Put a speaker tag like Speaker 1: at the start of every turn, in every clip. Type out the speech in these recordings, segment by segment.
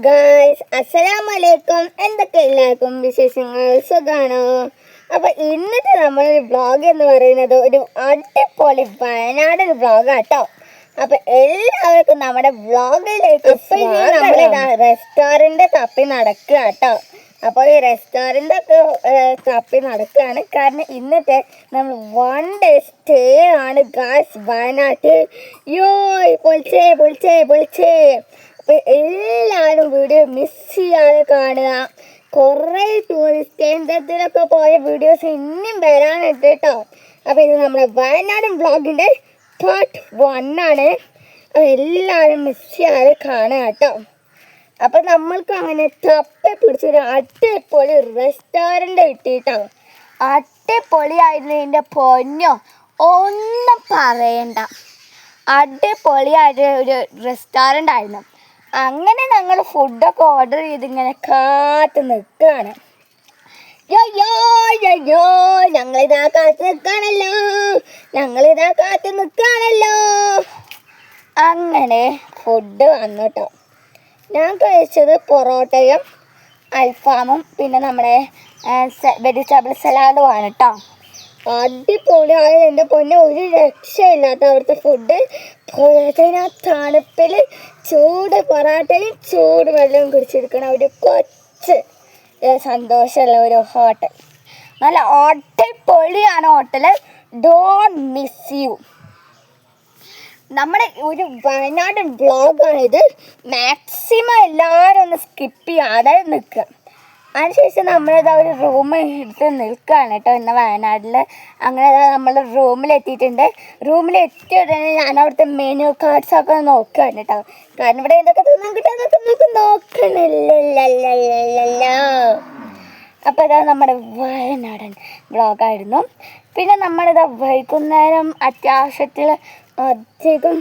Speaker 1: Guys, അസ്സലാമലൈക്കും. എന്തൊക്കെ എല്ലാവർക്കും വിശേഷങ്ങൾ? സുഖാണോ? അപ്പോൾ ഇന്നത്തെ നമ്മളൊരു വ്ളോഗ് എന്ന് പറയുന്നത് ഒരു അടിപൊളി വയനാട് വ്ളോഗാട്ടോ. അപ്പോൾ എല്ലാവർക്കും നമ്മുടെ വ്ളോഗിലേക്ക് നമ്മളിതാ റെസ്റ്റോറൻറ്റ് തപ്പി നടക്കുക കേട്ടോ. അപ്പോൾ ഈ റെസ്റ്റോറൻ്റ് ഒക്കെ തപ്പി നടക്കുകയാണ്. കാരണം ഇന്നത്തെ നമ്മൾ 1 ഡേ സ്റ്റേ ആണ് ഗായ്സ് വയനാട്ടിൽ. പൊളിച്ചേ. അപ്പോൾ എല്ലാവരും വീഡിയോ മിസ് ചെയ്യാതെ കാണുക. കുറേ ടൂറിസ്റ്റ് കേന്ദ്രത്തിലൊക്കെ പോയ വീഡിയോസ് ഇനിയും വരാനുണ്ട് കേട്ടോ. അപ്പോൾ ഇത് നമ്മുടെ വയനാടൻ വ്ളോഗിൻ്റെ പാർട്ട് 1 ആണ്. അപ്പോൾ എല്ലാവരും മിസ് ചെയ്യാതെ കാണുക കേട്ടോ. അപ്പോൾ നമ്മൾക്ക് അങ്ങനെ തപ്പി പിടിച്ചൊരു അടിപൊളി റെസ്റ്റോറൻറ്റ് കിട്ടിയിട്ടോ. അടിപൊളിയായിരുന്നു. എൻ്റെ പൊന്നോ, ഒന്നും പറയണ്ട, അടിപൊളിയായിട്ട് ഒരു റെസ്റ്റോറൻ്റ് ആയിരുന്നു. അങ്ങനെ ഞങ്ങൾ ഫുഡൊക്കെ ഓർഡർ ചെയ്ത് ഇങ്ങനെ കാത്ത് നിൽക്കുകയാണ്. യോ ഞങ്ങളിതാ കാത്ത് നിൽക്കുകയാണല്ലോ. അങ്ങനെ ഫുഡ് വന്നു കേട്ടോ. ഞാൻ കഴിച്ചത് പൊറോട്ടയും അൽഫാമും പിന്നെ നമ്മുടെ വെജിറ്റബിൾ സലാഡുമാണ് കേട്ടോ. അടിപൊളിയായ എൻ്റെ പൊന്നെ, ഒരു രക്ഷയില്ലാത്ത അവിടുത്തെ ഫുഡ്. പൊറോട്ടയിന് ആ തണുപ്പിൽ ചൂട് പൊറോട്ടയും ചൂട് വെള്ളവും കുടിച്ചെടുക്കണ ഒരു കൊച്ച് സന്തോഷമുള്ള ഒരു ഹോട്ടൽ. നല്ല അടിപൊളിയാണ് ഹോട്ടൽ. Don't miss you. നമ്മുടെ ഒരു വയനാടൻ വ്ളോഗാണിത്. മാക്സിമം എല്ലാവരും ഒന്ന് സ്കിപ്പ് ചെയ്യാതെ നിൽക്കുക. അതിനുശേഷം നമ്മളിതാ ഒരു റൂം എടുത്ത് നിൽക്കുകയാണ് കേട്ടോ ഇന്ന് വയനാട്ടിൽ. അങ്ങനെ നമ്മൾ റൂമിലെത്തിയിട്ടുണ്ട്. റൂമിലെത്തിയ ഉടനെ ഞാൻ അവിടുത്തെ മെനു കാർഡ്സൊക്കെ നോക്കുകയാണ് കേട്ടോ. കാരണം ഇവിടെ എന്തൊക്കെ തിന്നാൻ കിട്ടുക നമുക്ക് നോക്കണില്ലല്ലോ. അപ്പോൾ ഇതാ നമ്മുടെ വയനാടൻ വ്ളോഗായിരുന്നു. പിന്നെ നമ്മളിതാ വൈകുന്നേരം അത്യാവശ്യത്തിൽ അധികം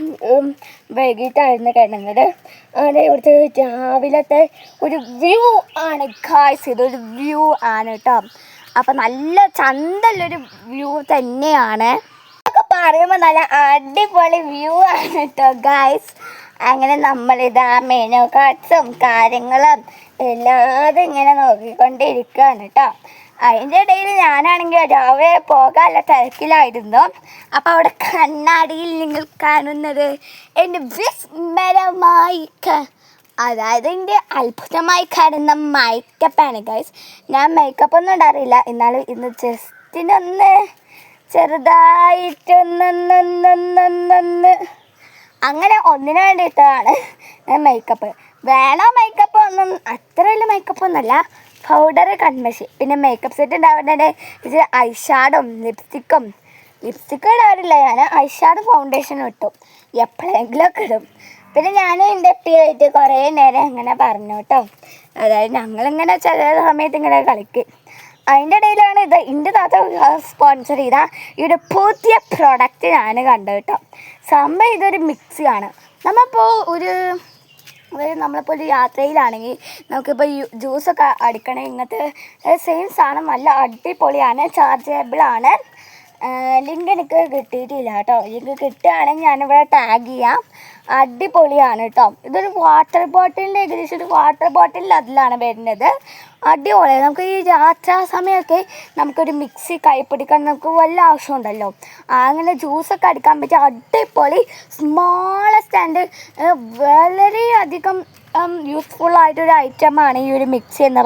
Speaker 1: വൈകിട്ടായിരുന്നു കിടന്നത്. അങ്ങനെ ഇവിടുത്തെ രാവിലത്തെ ഒരു വ്യൂ ആണ് ഗായ്സ്. ഇതൊരു വ്യൂ ആണ് കേട്ടോ. അപ്പം നല്ല ചന്തല്ലൊരു വ്യൂ തന്നെയാണ്. ഒക്കെ പറയുമ്പോൾ നല്ല അടിപൊളി വ്യൂ ആണ് കേട്ടോ ഗായ്സ്. അങ്ങനെ നമ്മളിതാ മെനു കാർഡ്സും കാര്യങ്ങളും എല്ലാതും ഇങ്ങനെ നോക്കിക്കൊണ്ടിരിക്കുകയാണ് കേട്ടോ. അതിൻ്റെ ഇടയിൽ ഞാനാണെങ്കിൽ രാവിലെ പോകാനുള്ള തിരക്കിലായിരുന്നു. അപ്പോൾ അവിടെ കണ്ണാടിയിൽ നിങ്ങൾ കാണുന്നത് എൻ്റെ അതായത് എൻ്റെ അത്ഭുതമായി കാണുന്ന മേക്കപ്പാണ് ഗൈസ്. ഞാൻ മേക്കപ്പൊന്നും ഇടാറില്ല, എന്നാലും ഇന്ന് ജസ്റ്റിനൊന്ന് ചെറുതായിട്ടൊന്ന് അങ്ങനെ ഒന്നിനു വേണ്ടിയിട്ടാണ് മേക്കപ്പ്. മേക്കപ്പ് ഒന്നും അത്ര വലിയ മേക്കപ്പൊന്നുമല്ല. പൗഡർ, കൺമഷി, പിന്നെ മേക്കപ്പ് സെറ്റ് ഉണ്ടാവേണ്ടത് ഇത് ഐഷാഡും ലിപ്സ്റ്റിക്ക് ഇടാറില്ല ഞാൻ. ഐഷാഡും ഫൗണ്ടേഷനും ഇട്ടു, എപ്പോഴെങ്കിലുമൊക്കെ ഇടും. പിന്നെ ഞാൻ എൻ്റെ എപ്പിയായിട്ട് കുറേ നേരം ഇങ്ങനെ പറഞ്ഞു കേട്ടോ. അതായത് ഞങ്ങളിങ്ങനെ ചില സമയത്ത് ഇങ്ങനെ കളിക്കും. അതിൻ്റെ ഇടയിലാണ് ഇത് എൻ്റെ താത്ത സ്പോൺസർ ചെയ്ത ഈ ഒരു പുതിയ പ്രോഡക്റ്റ് ഞാൻ കണ്ടു കേട്ടോ. സംഭവം ഇതൊരു മിക്സിയാണ്. നമ്മളിപ്പോൾ ഒരു യാത്രയിലാണെങ്കിൽ നമുക്കിപ്പോൾ ജ്യൂസൊക്കെ അടിക്കണേ ഇങ്ങനത്തെ സെയിം സാധനം നല്ല അടിപൊളിയാണ്. ചാർജബിളാണ്. ലിങ്ക് എനിക്ക് കിട്ടിയിട്ടില്ല കേട്ടോ. ലിങ്ക് കിട്ടുകയാണെങ്കിൽ ഞാനിവിടെ ടാഗ് ചെയ്യാം. അടിപൊളിയാണ് കേട്ടോ. ഇതൊരു വാട്ടർ ബോട്ടിലിൻ്റെ ഏകദേശം ഒരു വാട്ടർ ബോട്ടിലിൽ അതിലാണ് വരുന്നത്. അടിപൊളിയാണ്. നമുക്ക് ഈ യാത്രാ സമയമൊക്കെ നമുക്കൊരു മിക്സി കൈപ്പിടിക്കാൻ നമുക്ക് വല്ല ആവശ്യമുണ്ടല്ലോ. അങ്ങനെ ജ്യൂസൊക്കെ അടിക്കാൻ പറ്റിയ അടിപൊളി സ്മോളസ്റ്റ് ആൻഡ് വളരെയധികം യൂസ്ഫുള്ളായിട്ടൊരു ഐറ്റമാണ് ഈ ഒരു മിക്സി എന്ന്